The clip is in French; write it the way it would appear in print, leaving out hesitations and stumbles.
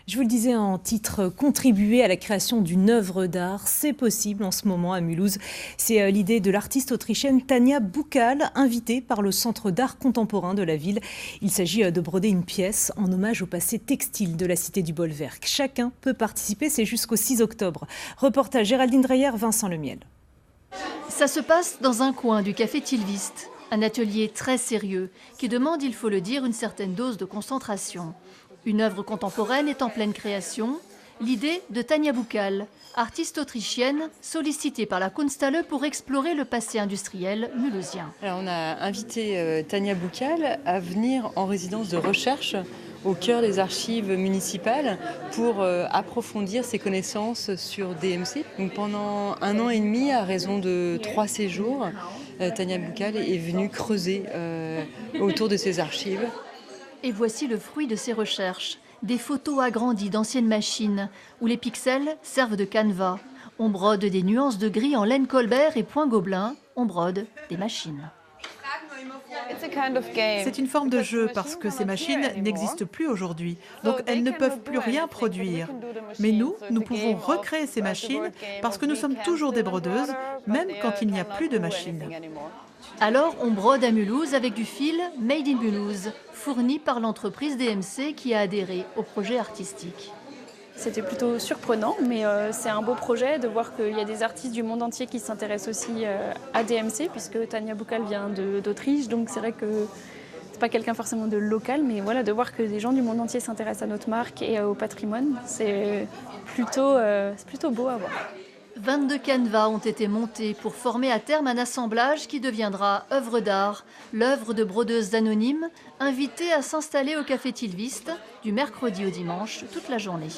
Je vous le disais en titre, contribuer à la création d'une œuvre d'art, c'est possible en ce moment à Mulhouse. C'est l'idée de l'artiste autrichienne Tanja Buchal, invitée par le Centre d'art contemporain de la ville. Il s'agit de broder une pièce en hommage au passé textile de la cité du Bollwerk. Chacun peut participer, c'est jusqu'au 6 octobre. Reportage Géraldine Dreyer, Vincent Lemiel. Ça se passe dans un coin du café Tilvist, un atelier très sérieux qui demande, il faut le dire, une certaine dose de concentration. Une œuvre contemporaine est en pleine création, l'idée de Tanja Buchal, artiste autrichienne sollicitée par la Kunsthalle pour explorer le passé industriel mulhousien. Alors on a invité Tanja Buchal à venir en résidence de recherche au cœur des archives municipales pour approfondir ses connaissances sur DMC. Donc pendant 1 an et demi, à raison de 3 séjours, Tanja Buchal est venue creuser autour de ces archives. Et voici le fruit de ses recherches, des photos agrandies d'anciennes machines où les pixels servent de canevas. On brode des nuances de gris en laine Colbert et point Gobelin, on brode des machines. C'est une forme de jeu parce que ces machines n'existent plus aujourd'hui, donc elles ne peuvent plus rien produire. Mais nous pouvons recréer ces machines parce que nous sommes toujours des brodeuses, même quand il n'y a plus de machines. Alors on brode à Mulhouse avec du fil Made in Mulhouse, fourni par l'entreprise DMC qui a adhéré au projet artistique. C'était plutôt surprenant, mais c'est un beau projet de voir qu'il y a des artistes du monde entier qui s'intéressent aussi à DMC, puisque Tanja Buchal vient d'Autriche, donc c'est vrai que c'est pas quelqu'un forcément de local, mais voilà, de voir que des gens du monde entier s'intéressent à notre marque et au patrimoine, c'est plutôt beau à voir. 22 canevas ont été montés pour former à terme un assemblage qui deviendra œuvre d'art, l'œuvre de brodeuses anonymes invitées à s'installer au café Tilvist du mercredi au dimanche toute la journée.